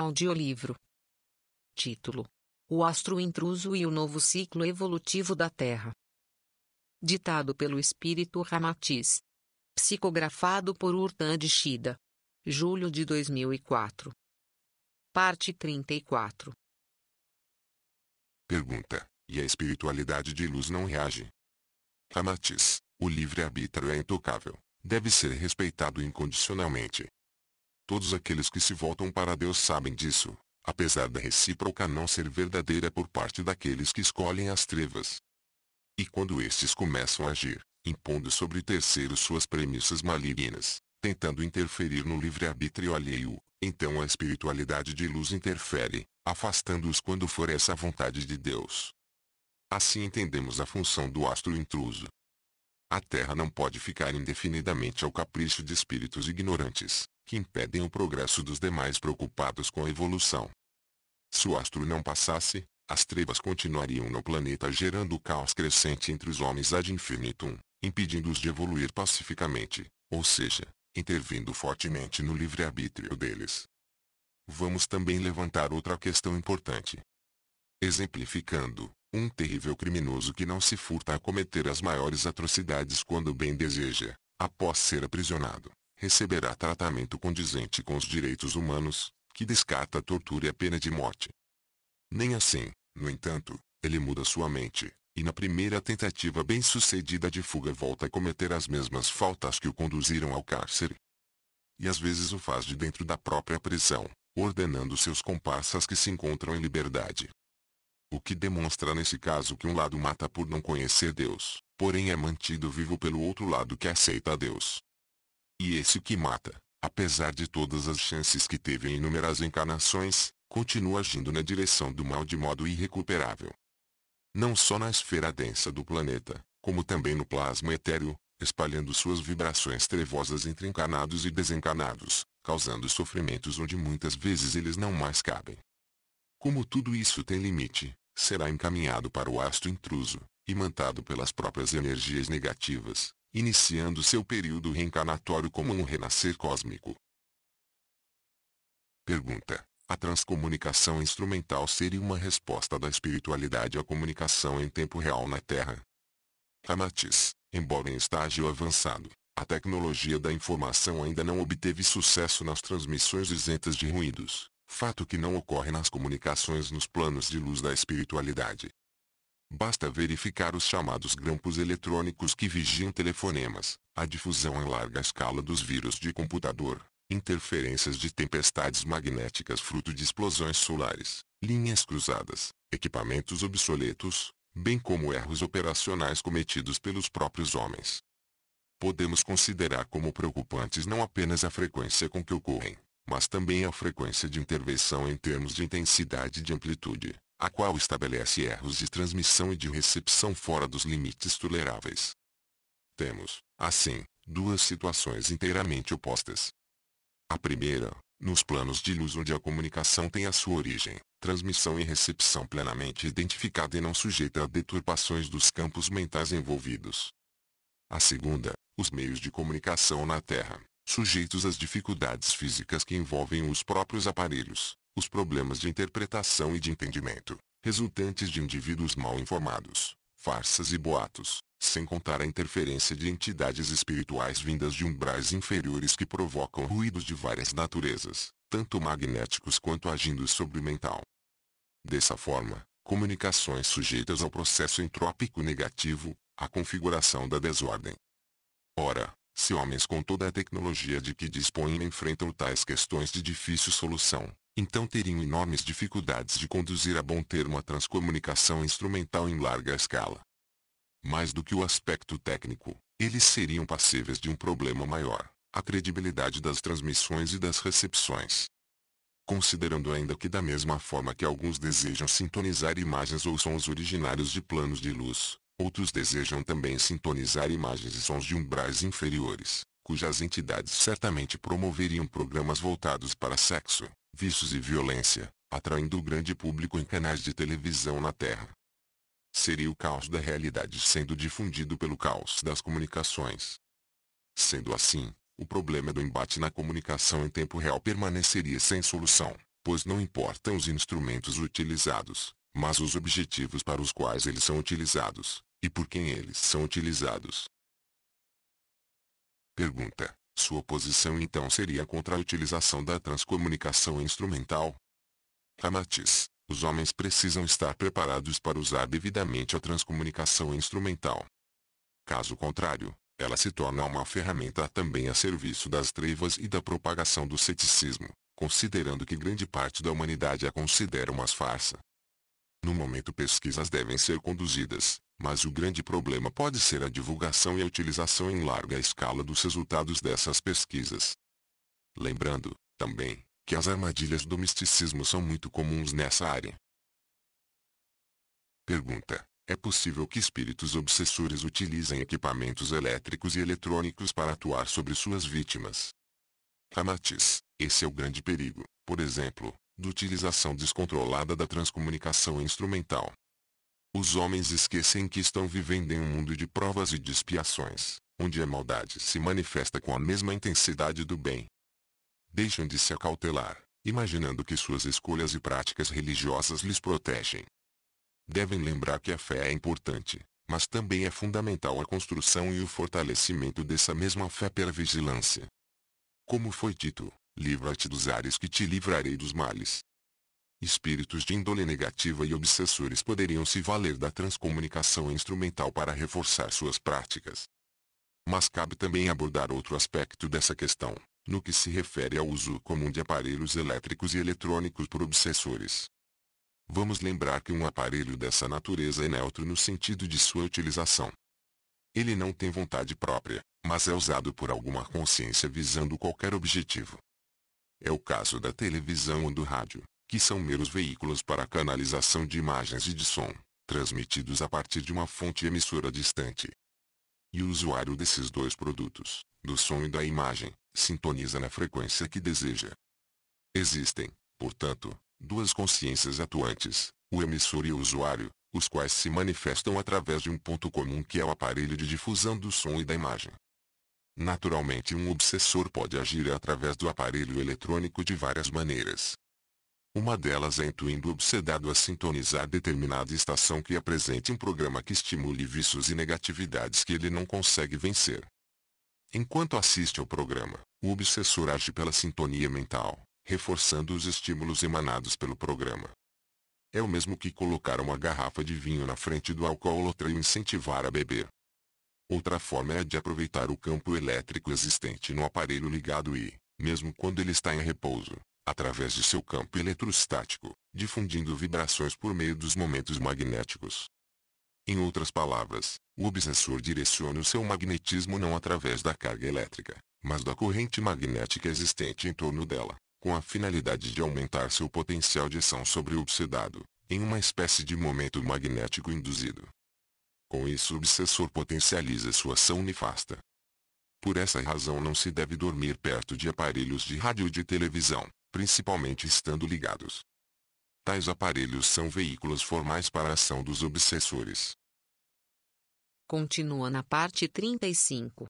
Audiolivro. Título: O Astro Intruso e o Novo Ciclo Evolutivo da Terra. Ditado pelo Espírito Ramatiz. Psicografado por Urtan de Shida. Julho de 2004. Parte 34. Pergunta: e a espiritualidade de luz não reage? Ramatiz: o livre-arbítrio é intocável, deve ser respeitado incondicionalmente. Todos aqueles que se voltam para Deus sabem disso, apesar da recíproca não ser verdadeira por parte daqueles que escolhem as trevas. E quando estes começam a agir, impondo sobre terceiros suas premissas malignas, tentando interferir no livre-arbítrio alheio, então a espiritualidade de luz interfere, afastando-os quando for essa a vontade de Deus. Assim entendemos a função do astro intruso. A Terra não pode ficar indefinidamente ao capricho de espíritos ignorantes, que impedem o progresso dos demais preocupados com a evolução. Se o astro não passasse, as trevas continuariam no planeta gerando caos crescente entre os homens ad infinitum, impedindo-os de evoluir pacificamente, ou seja, intervindo fortemente no livre-arbítrio deles. Vamos também levantar outra questão importante. Exemplificando, um terrível criminoso que não se furta a cometer as maiores atrocidades quando bem deseja, após ser aprisionado, receberá tratamento condizente com os direitos humanos, que descarta a tortura e a pena de morte. Nem assim, no entanto, ele muda sua mente, e na primeira tentativa bem-sucedida de fuga volta a cometer as mesmas faltas que o conduziram ao cárcere. E às vezes o faz de dentro da própria prisão, ordenando seus comparsas que se encontram em liberdade. O que demonstra nesse caso que um lado mata por não conhecer Deus, porém é mantido vivo pelo outro lado que aceita a Deus. E esse que mata, apesar de todas as chances que teve em inúmeras encarnações, continua agindo na direção do mal de modo irrecuperável. Não só na esfera densa do planeta, como também no plasma etéreo, espalhando suas vibrações trevosas entre encarnados e desencarnados, causando sofrimentos onde muitas vezes eles não mais cabem. Como tudo isso tem limite, será encaminhado para o astro intruso, imantado pelas próprias energias negativas, iniciando seu período reencarnatório como um renascer cósmico. Pergunta: a transcomunicação instrumental seria uma resposta da espiritualidade à comunicação em tempo real na Terra? Ramatiz: embora em estágio avançado, a tecnologia da informação ainda não obteve sucesso nas transmissões isentas de ruídos, fato que não ocorre nas comunicações nos planos de luz da espiritualidade. Basta verificar os chamados grampos eletrônicos que vigiam telefonemas, a difusão em larga escala dos vírus de computador, interferências de tempestades magnéticas fruto de explosões solares, linhas cruzadas, equipamentos obsoletos, bem como erros operacionais cometidos pelos próprios homens. Podemos considerar como preocupantes não apenas a frequência com que ocorrem, mas também a frequência de intervenção em termos de intensidade e de amplitude, a qual estabelece erros de transmissão e de recepção fora dos limites toleráveis. Temos, assim, duas situações inteiramente opostas. A primeira, nos planos de luz onde a comunicação tem a sua origem, transmissão e recepção plenamente identificada e não sujeita a deturpações dos campos mentais envolvidos. A segunda, os meios de comunicação na Terra, sujeitos às dificuldades físicas que envolvem os próprios aparelhos, os problemas de interpretação e de entendimento, resultantes de indivíduos mal informados, farsas e boatos, sem contar a interferência de entidades espirituais vindas de umbrais inferiores que provocam ruídos de várias naturezas, tanto magnéticos quanto agindo sobre o mental. Dessa forma, comunicações sujeitas ao processo entrópico negativo, a configuração da desordem. Ora, se homens com toda a tecnologia de que dispõem enfrentam tais questões de difícil solução, então teriam enormes dificuldades de conduzir a bom termo a transcomunicação instrumental em larga escala. Mais do que o aspecto técnico, eles seriam passíveis de um problema maior, a credibilidade das transmissões e das recepções. Considerando ainda que da mesma forma que alguns desejam sintonizar imagens ou sons originários de planos de luz, outros desejam também sintonizar imagens e sons de umbrais inferiores, cujas entidades certamente promoveriam programas voltados para sexo, vícios e violência, atraindo o grande público em canais de televisão na Terra. Seria o caos da realidade sendo difundido pelo caos das comunicações. Sendo assim, o problema do embate na comunicação em tempo real permaneceria sem solução, pois não importam os instrumentos utilizados, mas os objetivos para os quais eles são utilizados, e por quem eles são utilizados. Pergunta: sua posição então seria contra a utilização da transcomunicação instrumental? Ramatiz: os homens precisam estar preparados para usar devidamente a transcomunicação instrumental. Caso contrário, ela se torna uma ferramenta também a serviço das trevas e da propagação do ceticismo, considerando que grande parte da humanidade a considera uma farsa. No momento, pesquisas devem ser conduzidas, mas o grande problema pode ser a divulgação e a utilização em larga escala dos resultados dessas pesquisas. Lembrando, também, que as armadilhas do misticismo são muito comuns nessa área. Pergunta: é possível que espíritos obsessores utilizem equipamentos elétricos e eletrônicos para atuar sobre suas vítimas? Ramatiz: esse é o grande perigo, por exemplo, da utilização descontrolada da transcomunicação instrumental. Os homens esquecem que estão vivendo em um mundo de provas e de expiações, onde a maldade se manifesta com a mesma intensidade do bem. Deixam de se acautelar, imaginando que suas escolhas e práticas religiosas lhes protegem. Devem lembrar que a fé é importante, mas também é fundamental a construção e o fortalecimento dessa mesma fé pela vigilância. Como foi dito, livra-te dos ares que te livrarei dos males. Espíritos de índole negativa e obsessores poderiam se valer da transcomunicação instrumental para reforçar suas práticas. Mas cabe também abordar outro aspecto dessa questão, no que se refere ao uso comum de aparelhos elétricos e eletrônicos por obsessores. Vamos lembrar que um aparelho dessa natureza é neutro no sentido de sua utilização. Ele não tem vontade própria, mas é usado por alguma consciência visando qualquer objetivo. É o caso da televisão ou do rádio, que são meros veículos para a canalização de imagens e de som, transmitidos a partir de uma fonte emissora distante. E o usuário desses dois produtos, do som e da imagem, sintoniza na frequência que deseja. Existem, portanto, duas consciências atuantes, o emissor e o usuário, os quais se manifestam através de um ponto comum que é o aparelho de difusão do som e da imagem. Naturalmente, um obsessor pode agir através do aparelho eletrônico de várias maneiras. Uma delas é intuindo o obsedado a sintonizar determinada estação que apresente um programa que estimule vícios e negatividades que ele não consegue vencer. Enquanto assiste ao programa, o obsessor age pela sintonia mental, reforçando os estímulos emanados pelo programa. É o mesmo que colocar uma garrafa de vinho na frente do alcoólatra e o incentivar a beber. Outra forma é a de aproveitar o campo elétrico existente no aparelho ligado e, mesmo quando ele está em repouso, através de seu campo eletrostático, difundindo vibrações por meio dos momentos magnéticos. Em outras palavras, o obsessor direciona o seu magnetismo não através da carga elétrica, mas da corrente magnética existente em torno dela, com a finalidade de aumentar seu potencial de ação sobre o obsedado, em uma espécie de momento magnético induzido. Com isso, o obsessor potencializa sua ação nefasta. Por essa razão não se deve dormir perto de aparelhos de rádio e de televisão, principalmente estando ligados. Tais aparelhos são veículos formais para a ação dos obsessores. Continua na parte 35.